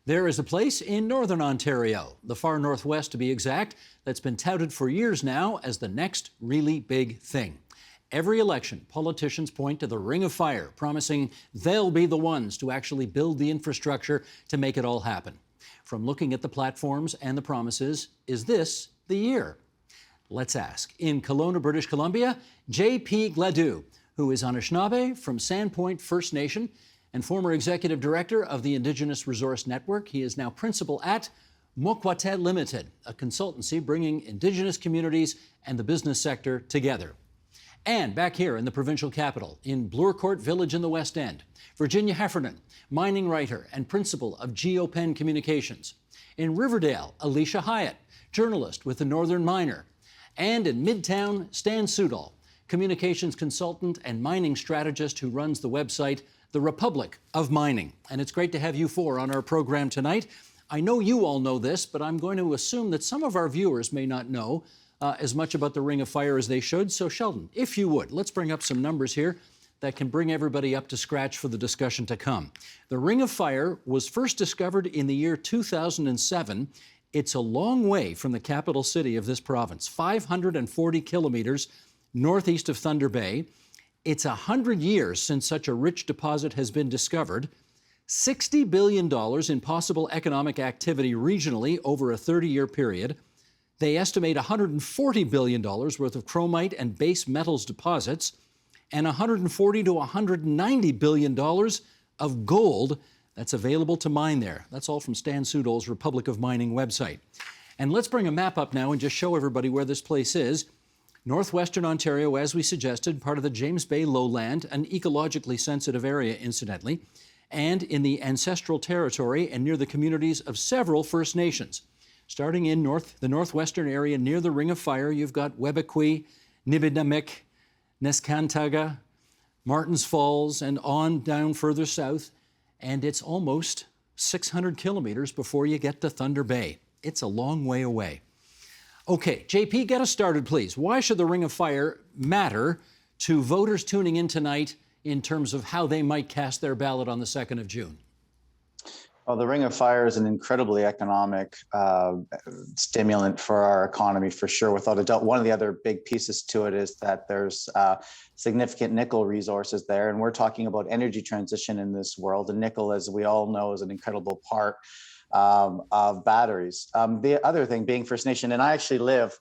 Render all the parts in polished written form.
There is a place in Northern Ontario, the far northwest to be exact, that's been touted for years now as the next really big thing. Every election, politicians point to the Ring of Fire, promising they'll be the ones to actually build the infrastructure to make it all happen. From looking at the platforms and the promises, is this the year? Let's ask. In Kelowna, British Columbia, J.P. Gladue, who is Anishinaabe from Sandpoint First Nation and former executive director of the Indigenous Resource Network. He is now principal at Mokwateh Limited, a consultancy bringing Indigenous communities and the business sector together. And back here in the provincial capital, in Bloorcourt Village in the West End, Virginia Heffernan, mining writer and principal of GeoPen Communications. In Riverdale, Alicia Hyatt, journalist with the Northern Miner. And in Midtown, Stan Sudol, communications consultant and mining strategist who runs the website The Republic of Mining. And it's great to have you four on our program tonight. I know you all know this, but I'm going to assume that some of our viewers may not know as much about the Ring of Fire as they should. So Sheldon, if you would, let's bring up some numbers here that can bring everybody up to scratch for the discussion to come. The Ring of Fire was first discovered in the year 2007. It's a long way from the capital city of this province, 540 kilometers northeast of Thunder Bay. It's 100 years since such a rich deposit has been discovered. $60 billion in possible economic activity regionally over a 30-year period. They estimate $140 billion worth of chromite and base metals deposits and $140 to $190 billion of gold that's available to mine there. That's all from Stan Sudol's Republic of Mining website. And let's bring a map up now and just show everybody where this place is. Northwestern Ontario, as we suggested, part of the James Bay lowland, an ecologically sensitive area, incidentally, and in the ancestral territory and near the communities of several First Nations. Starting in the northwestern area near the Ring of Fire, you've got Webekwi, Nibidamik, Neskantaga, Martins Falls, and on down further south. And it's almost 600 kilometers before you get to Thunder Bay. It's a long way away. Okay, JP, get us started, please. Why should the Ring of Fire matter to voters tuning in tonight in terms of how they might cast their ballot on the 2nd of June? Well, the Ring of Fire is an incredibly economic stimulant for our economy, for sure, without a doubt. One of the other big pieces to it is that there's significant nickel resources there, and we're talking about energy transition in this world. And nickel, as we all know, is an incredible part of batteries. The other thing being First Nation, and I actually live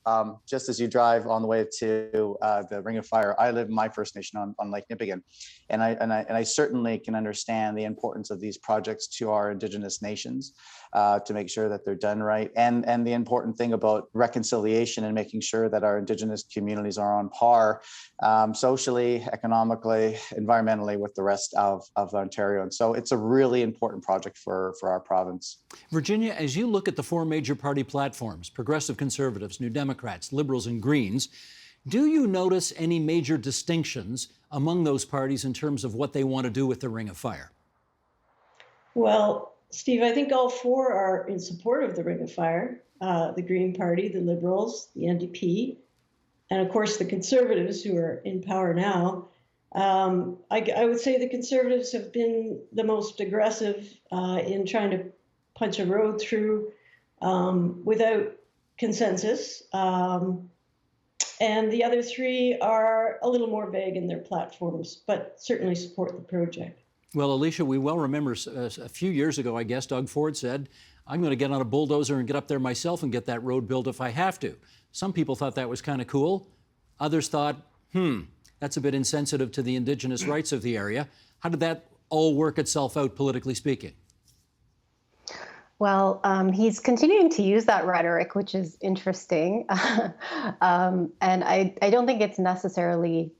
just as you drive on the way to the Ring of Fire. I live in my First Nation on Lake Nipigon, and I certainly can understand the importance of these projects to our Indigenous nations to make sure that they're done right, and the important thing about reconciliation and making sure that our Indigenous communities are on par socially, economically, environmentally with the rest of Ontario. And so it's a really important project for our province. Virginia, as you look at the four major party platforms, Progressive Conservatives, New Democrats, Liberals, and Greens, do you notice any major distinctions among those parties in terms of what they want to do with the Ring of Fire? Well, Steve, I think all four are in support of the Ring of Fire. The Green Party, the Liberals, the NDP, and of course the Conservatives, who are in power now. I would say the Conservatives have been the most aggressive in trying to punch a road through without consensus. And the other three are a little more vague in their platforms, but certainly support the project. Well, Alicia, we well remember a few years ago, I guess, Doug Ford said, I'm going to get on a bulldozer and get up there myself and get that road built if I have to. Some people thought that was kind of cool. Others thought, that's a bit insensitive to the Indigenous rights of the area. How did that all work itself out, politically speaking? Well, he's continuing to use that rhetoric, which is interesting. And I don't think it's necessarily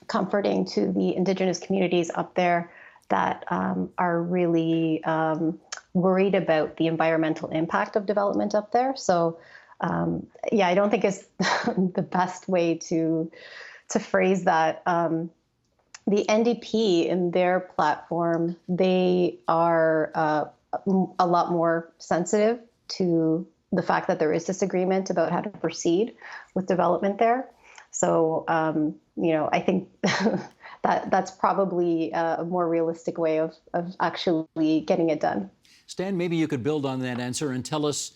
comforting to the Indigenous communities up there that are really worried about the environmental impact of development up there. So, yeah, I don't think it's the best way to phrase that. The NDP in their platform, they are a lot more sensitive to the fact that there is disagreement about how to proceed with development there. So, I think that's probably a more realistic way of actually getting it done. Stan, maybe you could build on that answer and tell us,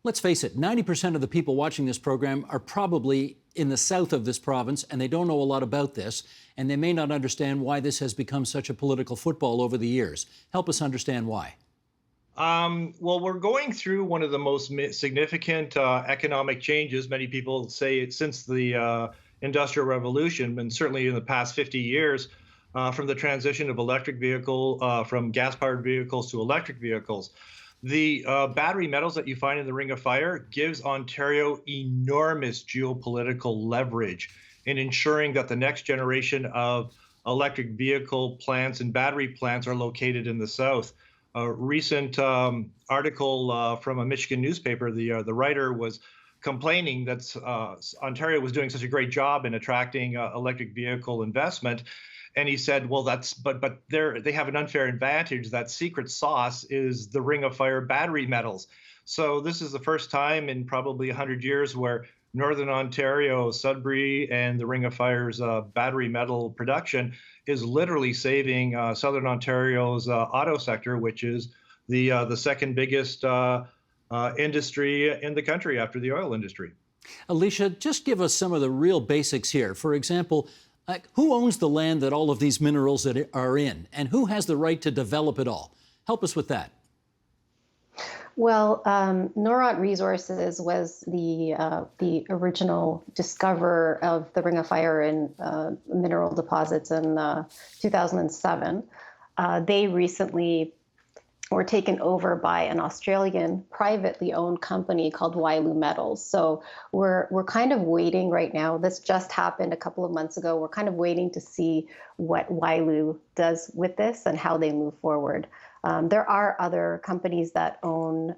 let's face it, 90% of the people watching this program are probably in the south of this province, and they don't know a lot about this, and they may not understand why this has become such a political football over the years. Help us understand why. Well, we're going through one of the most significant economic changes, many people say, since the Industrial Revolution, and certainly in the past 50 years, from the transition of from gas-powered vehicles to electric vehicles. The battery metals that you find in the Ring of Fire gives Ontario enormous geopolitical leverage in ensuring that the next generation of electric vehicle plants and battery plants are located in the south. A recent article from a Michigan newspaper, the writer was complaining that Ontario was doing such a great job in attracting electric vehicle investment. And he said, well, but they have an unfair advantage. That secret sauce is the Ring of Fire battery metals. So this is the first time in probably 100 years where Northern Ontario, Sudbury, and the Ring of Fire's battery metal production is literally saving Southern Ontario's auto sector, which is the second biggest industry in the country after the oil industry. Alicia, just give us some of the real basics here. For example, who owns the land that all of these minerals that are in, and who has the right to develop it all? Help us with that. Well, Noront Resources was the original discoverer of the Ring of Fire and mineral deposits in 2007. They recently were taken over by an Australian privately owned company called Wyloo Metals. So we're kind of waiting right now. This just happened a couple of months ago. We're kind of waiting to see what Wyloo does with this and how they move forward. There are other companies that own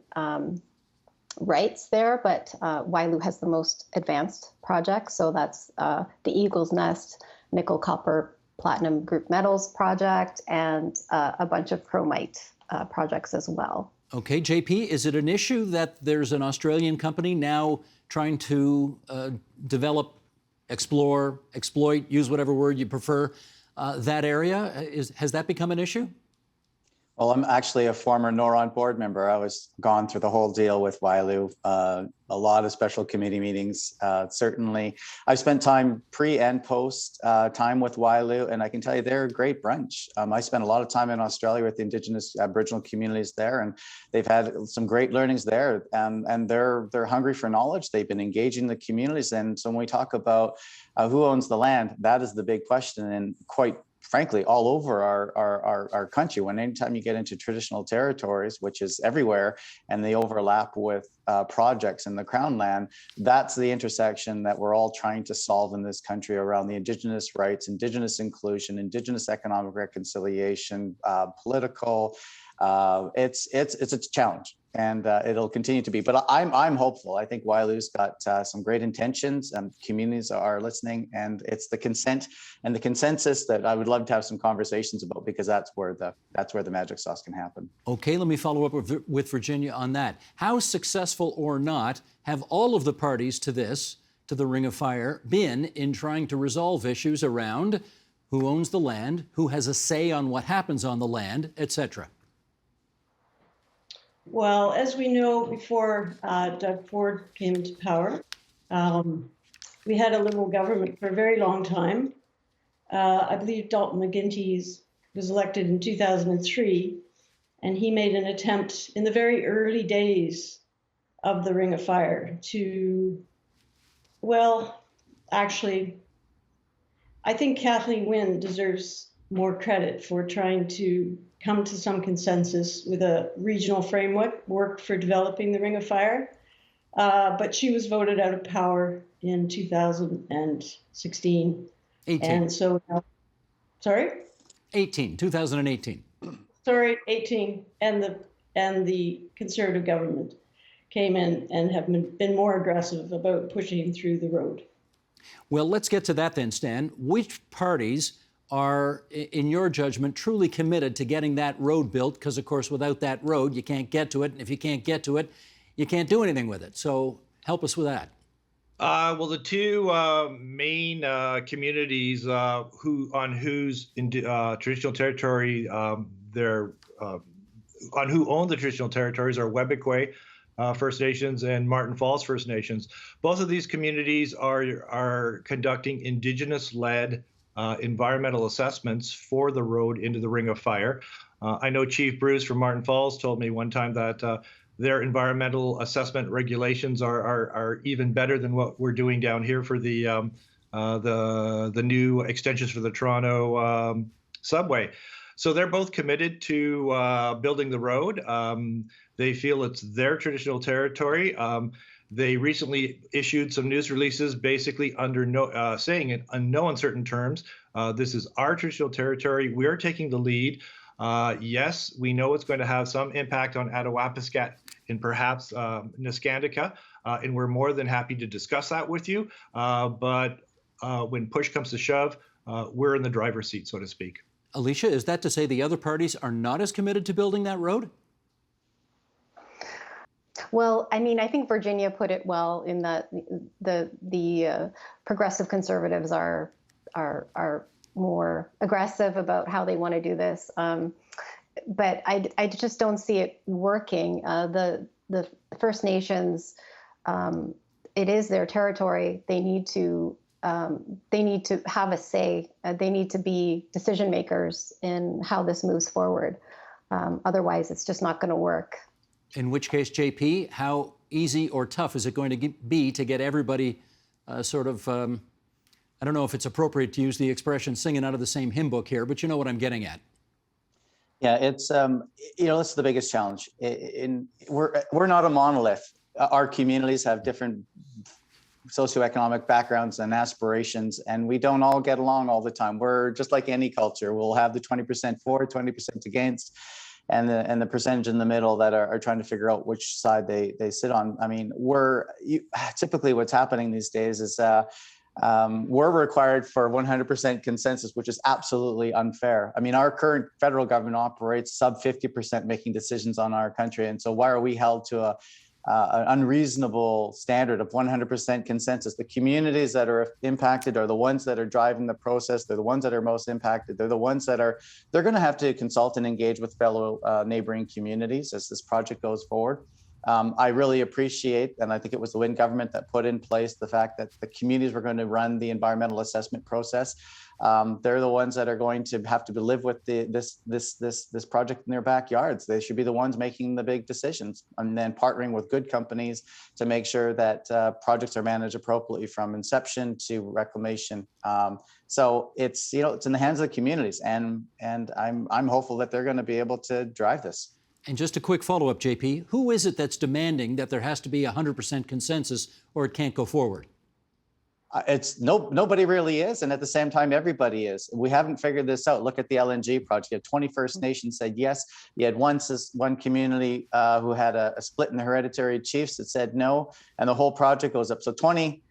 rights there, but Wyloo has the most advanced project. So that's the Eagle's Nest, nickel, copper, platinum group metals project, and a bunch of chromite projects as well. Okay, JP, is it an issue that there's an Australian company now trying to develop, explore, exploit, use whatever word you prefer, that area? Has that become an issue? Well, I'm actually a former Noront board member. I was gone through the whole deal with Wyloo, a lot of special committee meetings. Certainly, I've spent time pre and post time with Wyloo, and I can tell you they're a great bunch. I spent a lot of time in Australia with the Indigenous Aboriginal communities there, and they've had some great learnings there. And they're hungry for knowledge. They've been engaging the communities, and so when we talk about who owns the land, that is the big question, and quite frankly, all over our country. Anytime you get into traditional territories, which is everywhere, and they overlap with projects in the Crown land, that's the intersection that we're all trying to solve in this country around the Indigenous rights, Indigenous inclusion, Indigenous economic reconciliation, political. It's a challenge, and it'll continue to be. But I'm hopeful. I think Wyloo's got some great intentions, and communities are listening, and it's the consent and the consensus that I would love to have some conversations about, because that's where the magic sauce can happen. Okay, let me follow up with Virginia on that. How successful or not have all of the parties to the Ring of Fire, been in trying to resolve issues around who owns the land, who has a say on what happens on the land, etc.? Well, as we know, before Doug Ford came into power, we had a Liberal government for a very long time. I believe Dalton McGuinty was elected in 2003, and he made an attempt in the very early days of the Ring of Fire to, well, actually, I think Kathleen Wynne deserves more credit for trying to come to some consensus with a regional framework for developing the Ring of Fire. But she was voted out of power in 2016. 18. And so, sorry? 2018. Sorry, 18. And the Conservative government came in and have been more aggressive about pushing through the road. Well, let's get to that then, Stan. Which parties are, in your judgment, truly committed to getting that road built? Because, of course, without that road, you can't get to it. And if you can't get to it, you can't do anything with it. So help us with that. Well, the two main communities on whose traditional territory they're on who own the traditional territories are Webikwe First Nations and Martin Falls First Nations. Both of these communities are conducting Indigenous-led environmental assessments for the road into the Ring of Fire. I know Chief Bruce from Martin Falls told me one time that their environmental assessment regulations are even better than what we're doing down here for the new extensions for the Toronto subway. So they're both committed to building the road. They feel it's their traditional territory. They recently issued some news releases, basically saying it in no uncertain terms. This is our traditional territory. We're taking the lead. Yes, we know it's going to have some impact on Attawapiskat and perhaps Niskandica, and we're more than happy to discuss that with you. But when push comes to shove, we're in the driver's seat, so to speak. Alicia, is that to say the other parties are not as committed to building that road? Well, I mean, I think Virginia put it well in that the progressive conservatives are more aggressive about how they want to do this. But I just don't see it working. The First Nations, it is their territory. They need to have a say. They need to be decision makers in how this moves forward. Otherwise, it's just not going to work. In which case, JP, how easy or tough is it going to be to get everybody I don't know if it's appropriate to use the expression singing out of the same hymn book here, but you know what I'm getting at. Yeah, it's this is the biggest challenge. We're not a monolith. Our communities have different socioeconomic backgrounds and aspirations, and we don't all get along all the time. We're just like any culture. We'll have the 20% for, 20% against, and the percentage in the middle that are trying to figure out which side they sit on. I mean, typically what's happening these days is we're required for 100% consensus, which is absolutely unfair. I mean, our current federal government operates sub 50% making decisions on our country. And so why are we held to an unreasonable standard of 100% consensus? The communities that are impacted are the ones that are driving the process. They're the ones that are most impacted. They're the ones that they're going to have to consult and engage with fellow neighboring communities as this project goes forward. I really appreciate, and I think it was the Wynne government that put in place the fact that the communities were going to run the environmental assessment process. They're the ones that are going to have to live with this project in their backyards. They should be the ones making the big decisions, and then partnering with good companies to make sure that projects are managed appropriately from inception to reclamation. So it's in the hands of the communities, and I'm hopeful that they're going to be able to drive this. And just a quick follow-up, JP, who is it that's demanding that there has to be 100% consensus or it can't go forward? Nobody really is, and at the same time, everybody is. We haven't figured this out. Look at the LNG project. You had 20 First Nations said yes. You had one community who had a split in the hereditary chiefs that said no, and the whole project goes up. So 20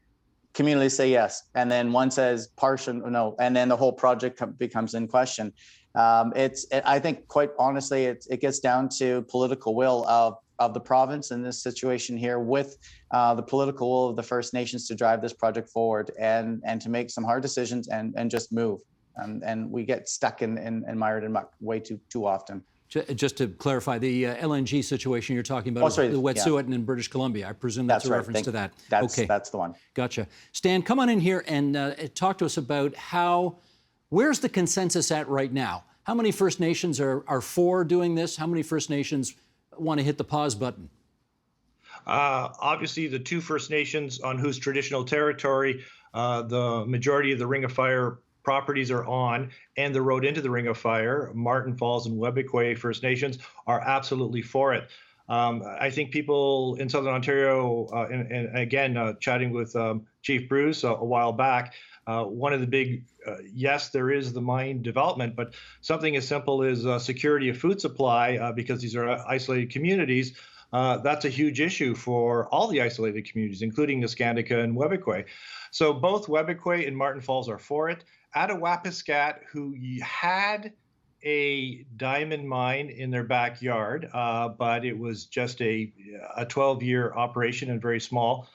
communities say yes, and then one says partial no, and then the whole project becomes in question. I think, quite honestly, it gets down to political will of the province in this situation here, with the political will of the First Nations to drive this project forward and to make some hard decisions and just move. And we get stuck in mired in muck way too often. Just to clarify, the LNG situation you're talking about, the Wet'suwet'en in British Columbia. I presume that's a reference to that. That's the one. Gotcha. Stan, come on in here and talk to us about where's the consensus at right now? How many First Nations are for doing this? How many First Nations want to hit the pause button? Obviously, the two First Nations on whose traditional territory the majority of the Ring of Fire properties are on, and the road into the Ring of Fire, Martin Falls and Webikwe First Nations, are absolutely for it. I think people in Southern Ontario, and again, chatting with Chief Bruce a while back, one of the big, yes, there is the mine development, but something as simple as security of food supply, because these are isolated communities, that's a huge issue for all the isolated communities, including Niskandica and Webikwe. So both Webikwe and Martin Falls are for it. Attawapiskat, who had a diamond mine in their backyard, but it was just a 12-year operation and very small.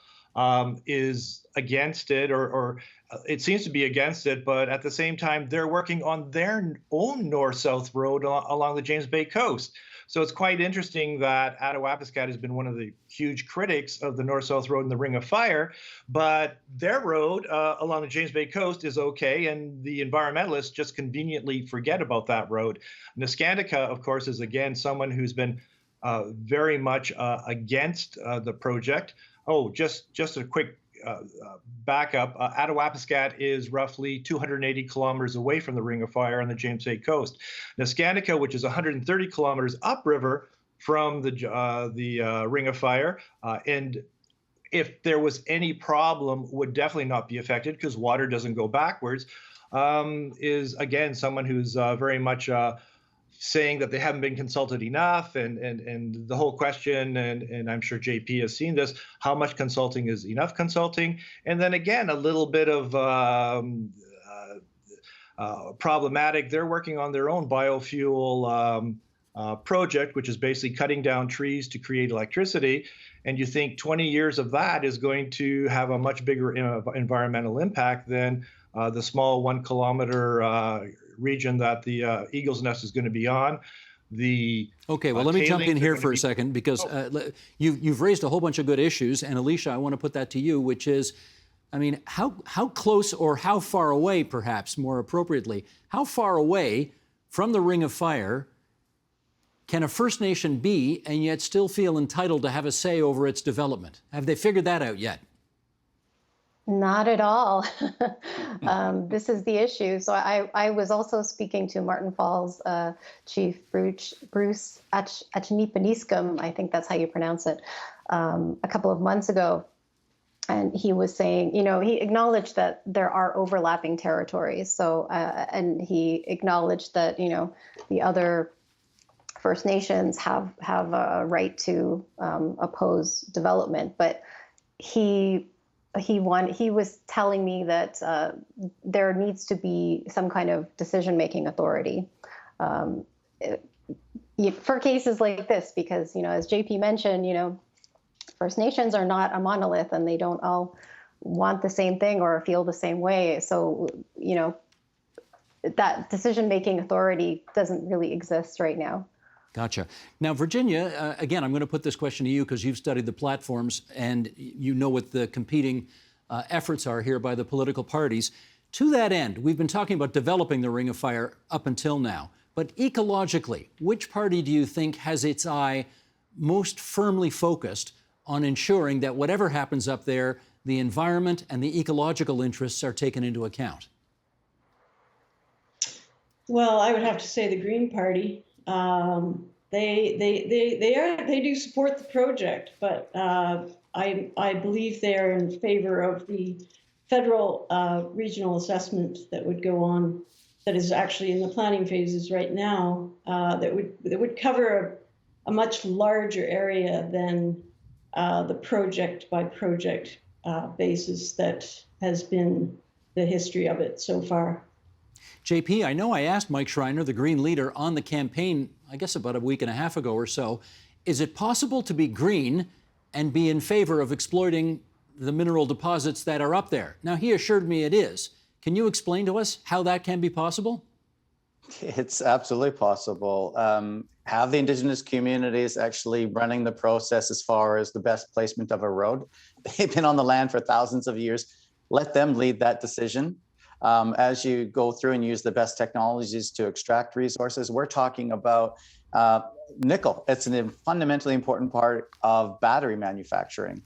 is against it, or it seems to be against it, but at the same time, they're working on their own north-south road along the James Bay coast. So it's quite interesting that Attawapiskat has been one of the huge critics of the north-south road and the Ring of Fire, but their road along the James Bay coast is okay, and the environmentalists just conveniently forget about that road. Nescandica, of course, is again someone who's been very much against the project. Oh, just a quick backup. Attawapiskat is roughly 280 kilometers away from the Ring of Fire on the James Bay coast. Nescandica, which is 130 kilometers upriver from the Ring of Fire, and if there was any problem, would definitely not be affected because water doesn't go backwards, is again someone who's very much saying that they haven't been consulted enough, and the whole question, and I'm sure JP has seen this, how much consulting is enough consulting? And then again, a little bit of problematic. They're working on their own biofuel project, which is basically cutting down trees to create electricity. And you think 20 years of that is going to have a much bigger environmental impact than the small 1 kilometer region that the Eagle's Nest is going to be on. Okay, well, let me jump in here for a second, because you've raised a whole bunch of good issues, and Alicia, I want to put that to you, which is, I mean, how close, or how far away, perhaps more appropriately, how far away from the Ring of Fire can a First Nation be and yet still feel entitled to have a say over its development? Have they figured that out yet? Not at all. This is the issue. So I was also speaking to Martin Falls Chief Bruce Achnipaniskum, I think that's how you pronounce it, a couple of months ago. And he was saying, he acknowledged that there are overlapping territories. So, and he acknowledged that, the other First Nations have a right to oppose development. But he was telling me that there needs to be some kind of decision-making authority for cases like this, because, as JP mentioned, First Nations are not a monolith, and they don't all want the same thing or feel the same way. So, that decision-making authority doesn't really exist right now. Gotcha. Now, Virginia, again, I'm going to put this question to you because you've studied the platforms and you know what the competing efforts are here by the political parties. To that end, we've been talking about developing the Ring of Fire up until now. But ecologically, which party do you think has its eye most firmly focused on ensuring that whatever happens up there, the environment and the ecological interests are taken into account? Well, I would have to say the Green Party. They do support the project, but I believe they are in favor of the federal regional assessment that would go on, that is actually in the planning phases right now, that would cover a much larger area than the project by project basis that has been the history of it so far. JP, I know I asked Mike Schreiner, the Green leader, on the campaign, I guess about a week and a half ago or so, is it possible to be green and be in favor of exploiting the mineral deposits that are up there? Now, he assured me it is. Can you explain to us how that can be possible? It's absolutely possible. Have the Indigenous communities actually running the process as far as the best placement of a road? They've been on the land for thousands of years. Let them lead that decision. As you go through and use the best technologies to extract resources, we're talking about nickel. It's a fundamentally important part of battery manufacturing.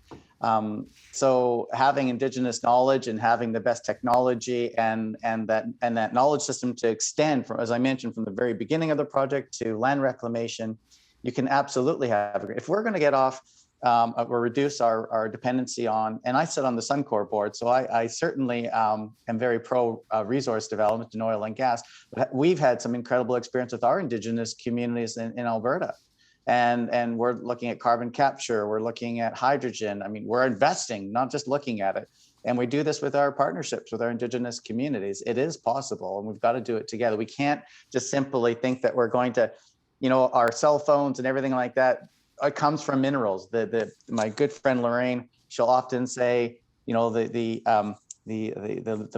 So having Indigenous knowledge and having the best technology and that knowledge system to extend from, as I mentioned, from the very beginning of the project to land reclamation, you can absolutely have. If we're going to get off or reduce our dependency on, and I sit on the Suncor board, so I certainly am very pro resource development in oil and gas. But we've had some incredible experience with our Indigenous communities in Alberta. And we're looking at carbon capture, we're looking at hydrogen. I mean, we're investing, not just looking at it. And we do this with our partnerships with our Indigenous communities. It is possible, and we've got to do it together. We can't just simply think that we're going to, our cell phones and everything like that, it comes from minerals. My good friend Lorraine she'll often say, the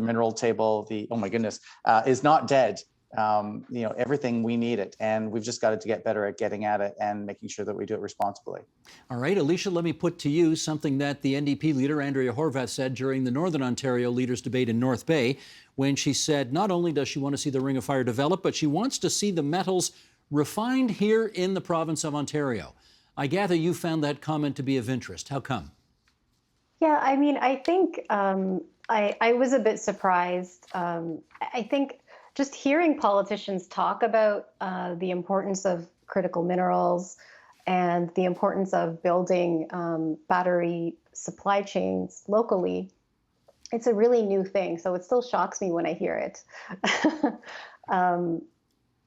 mineral table, oh my goodness, is not dead. Everything, we need it, and we've just got to get better at getting at it and making sure that we do it responsibly. All right, Alicia, let me put to you something that the NDP leader, Andrea Horwath, said during the Northern Ontario leaders' debate in North Bay, when she said not only does she want to see the Ring of Fire develop, but she wants to see the metals refined here in the province of Ontario. I gather you found that comment to be of interest. How come? Yeah, I mean, I think I was a bit surprised. I think just hearing politicians talk about the importance of critical minerals and the importance of building battery supply chains locally, it's a really new thing. So it still shocks me when I hear it.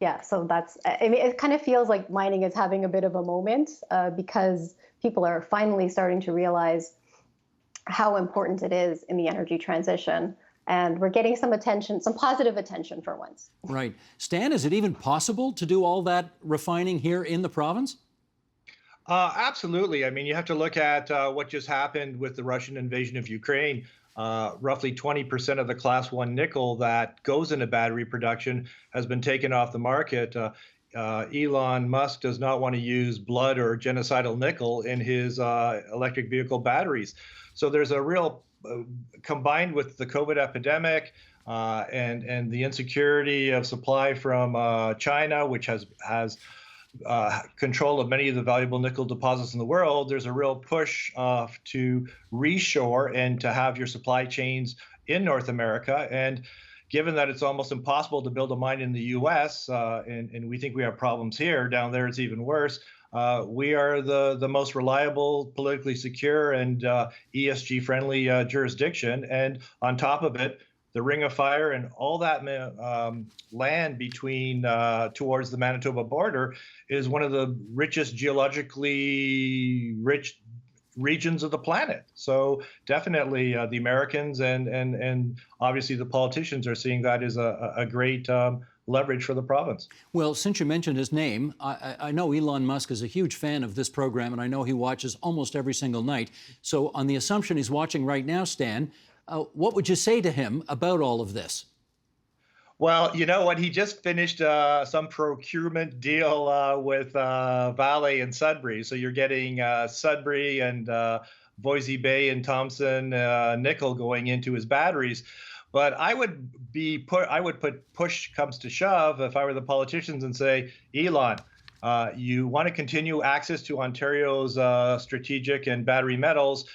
Yeah, so it kind of feels like mining is having a bit of a moment because people are finally starting to realize how important it is in the energy transition. And we're getting some attention, some positive attention for once. Right. Stan, is it even possible to do all that refining here in the province? Absolutely. I mean, you have to look at what just happened with the Russian invasion of Ukraine. Roughly 20% of the Class 1 nickel that goes into battery production has been taken off the market. Elon Musk does not want to use blood or genocidal nickel in his electric vehicle batteries. So there's a real, combined with the COVID epidemic and the insecurity of supply from China, which has control of many of the valuable nickel deposits in the world, there's a real push to reshore and to have your supply chains in North America. And given that it's almost impossible to build a mine in the U.S., and we think we have problems here, down there it's even worse, we are the most reliable, politically secure, and ESG-friendly jurisdiction. And on top of it, the Ring of Fire and all that land between towards the Manitoba border is one of the richest geologically rich regions of the planet. So definitely the Americans and obviously the politicians are seeing that as a great leverage for the province. Well, since you mentioned his name, I know Elon Musk is a huge fan of this program, and I know he watches almost every single night. So on the assumption he's watching right now, Stan, what would you say to him about all of this? Well, you know what? He just finished some procurement deal with Vale and Sudbury. So you're getting Sudbury and Voisey Bay and Thompson nickel going into his batteries. But I would put push comes to shove if I were the politicians and say, Elon, you want to continue access to Ontario's strategic and battery metals.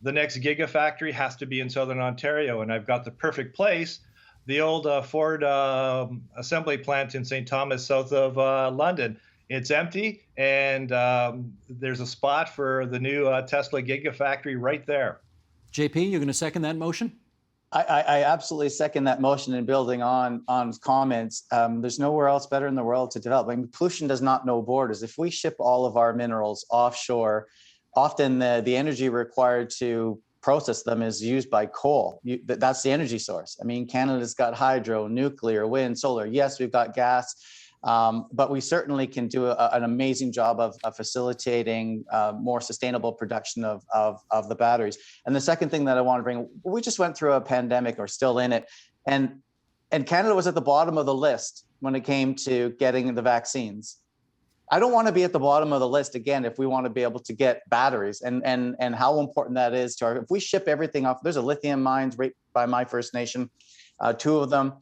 The next gigafactory has to be in Southern Ontario, and I've got the perfect place. The old Ford assembly plant in St. Thomas, south of London. It's empty, and there's a spot for the new Tesla gigafactory right there. JP, you're going to second that motion? I absolutely second that motion, and building on comments. There's nowhere else better in the world to develop. I mean, pollution does not know borders. If we ship all of our minerals offshore, often the energy required to process them is used by coal. That's the energy source. I mean, Canada's got hydro, nuclear, wind, solar. Yes, we've got gas, but we certainly can do an amazing job of facilitating more sustainable production of the batteries. And the second thing that I want to bring, we just went through a pandemic, or still in it, and Canada was at the bottom of the list when it came to getting the vaccines. I don't want to be at the bottom of the list again if we want to be able to get batteries, and how important that is to if we ship everything off. There's a lithium mines right by my First Nation, 2 of them.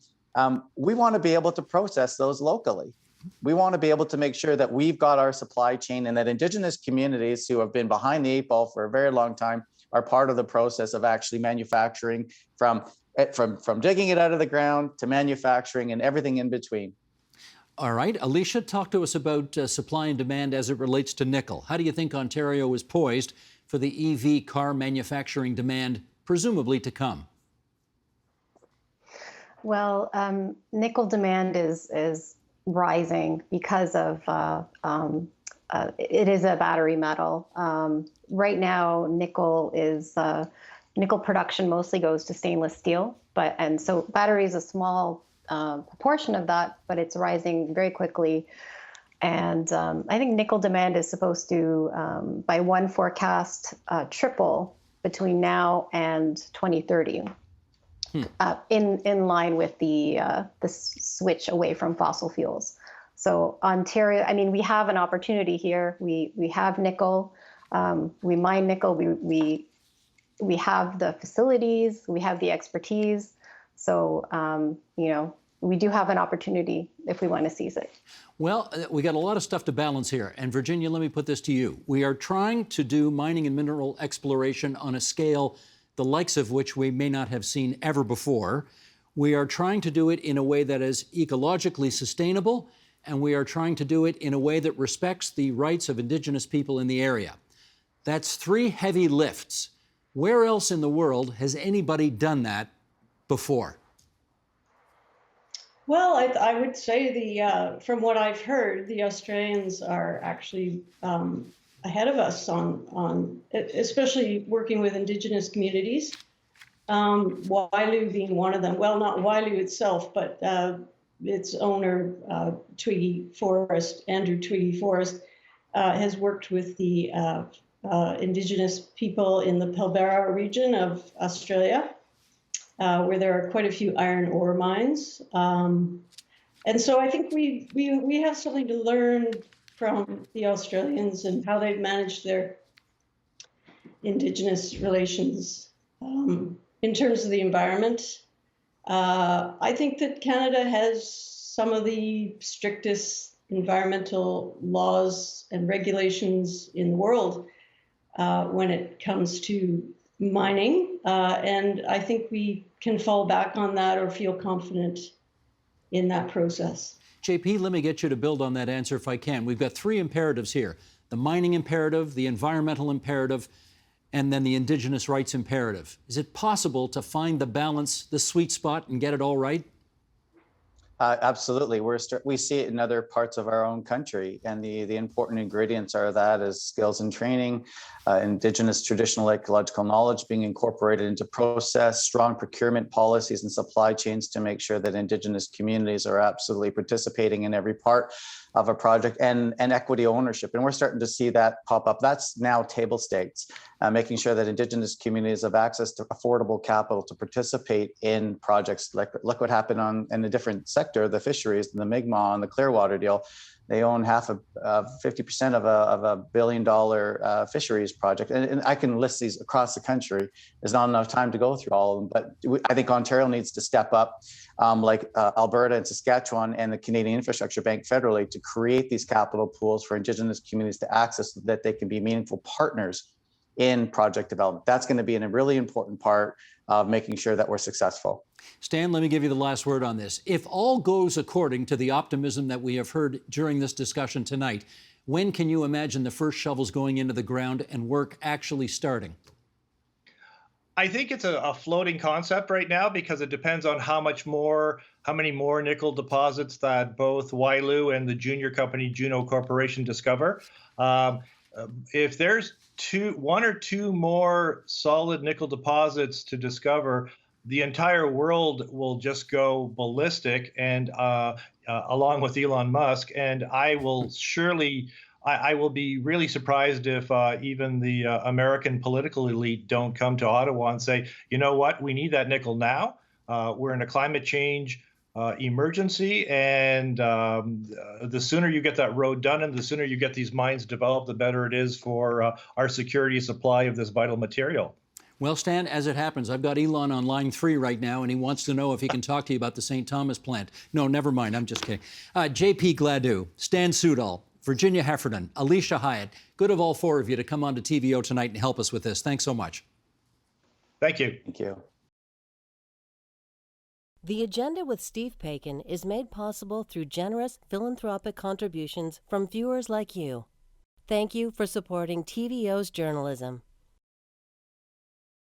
We want to be able to process those locally. We want to be able to make sure that we've got our supply chain, and that Indigenous communities who have been behind the 8 ball for a very long time are part of the process of actually manufacturing from digging it out of the ground to manufacturing and everything in between. All right, Alicia, talk to us about supply and demand as it relates to nickel. How do you think Ontario is poised for the EV car manufacturing demand, presumably to come? Well, nickel demand is rising because of it is a battery metal. Right now, nickel production mostly goes to stainless steel, and so battery is a small proportion of that, but it's rising very quickly. And I think nickel demand is supposed to, by one forecast, triple between now and 2030, in line with the switch away from fossil fuels. So Ontario, I mean, we have an opportunity here. We have nickel. We mine nickel. We have the facilities. We have the expertise. So we do have an opportunity if we want to seize it. Well, we got a lot of stuff to balance here. And Virginia, let me put this to you. We are trying to do mining and mineral exploration on a scale the likes of which we may not have seen ever before. We are trying to do it in a way that is ecologically sustainable, and we are trying to do it in a way that respects the rights of Indigenous people in the area. That's 3 heavy lifts. Where else in the world has anybody done that before? Well, I would say from what I've heard, the Australians are actually ahead of us on especially working with Indigenous communities. Wailu being one of them. Well, not Wailu itself, but its owner, Andrew Twiggy Forrest, has worked with the Indigenous people in the Pilbara region of Australia, where there are quite a few iron ore mines. And so I think we have something to learn from the Australians and how they've managed their Indigenous relations in terms of the environment. I think that Canada has some of the strictest environmental laws and regulations in the world when it comes to mining. And I think we can fall back on that or feel confident in that process. JP, let me get you to build on that answer if I can. We've got 3 imperatives here: the mining imperative, the environmental imperative, and then the Indigenous rights imperative. Is it possible to find the balance, the sweet spot, and get it all right? Absolutely. We see it in other parts of our own country, and the important ingredients are that is skills and training, Indigenous traditional ecological knowledge being incorporated into process, strong procurement policies and supply chains to make sure that Indigenous communities are absolutely participating in every part of a project, and equity ownership. And we're starting to see that pop up. That's now table stakes, making sure that Indigenous communities have access to affordable capital to participate in projects. Look what happened in a different sector, the fisheries, the Mi'kmaq and the Clearwater deal. They own 50% of a $1 billion fisheries project. And I can list these across the country. There's not enough time to go through all of them, but I think Ontario needs to step up, like Alberta and Saskatchewan and the Canadian Infrastructure Bank federally, to create these capital pools for Indigenous communities to access so that they can be meaningful partners in project development. That's going to be a really important part of making sure that we're successful. Stan, let me give you the last word on this. If all goes according to the optimism that we have heard during this discussion tonight, when can you imagine the first shovels going into the ground and work actually starting? I think it's a floating concept right now because it depends on how many more nickel deposits that both Wailu and the junior company Juno Corporation discover. If there's 1 or 2 more solid nickel deposits to discover, the entire world will just go ballistic, and along with Elon Musk. And I will be really surprised if even the American political elite don't come to Ottawa and say, you know what, we need that nickel now. We're in a climate change emergency, and the sooner you get that road done and the sooner you get these mines developed, the better it is for our security supply of this vital material. Well, Stan, as it happens, I've got Elon on line 3 right now, and he wants to know if he can talk to you about the St. Thomas plant. No, never mind. I'm just kidding. JP Gladue, Stan Sudol, Virginia Heffernan, Alicia Hyatt, good of all 4 of you to come on to TVO tonight and help us with this. Thanks so much. Thank you. Thank you. The Agenda with Steve Paikin is made possible through generous philanthropic contributions from viewers like you. Thank you for supporting TVO's journalism.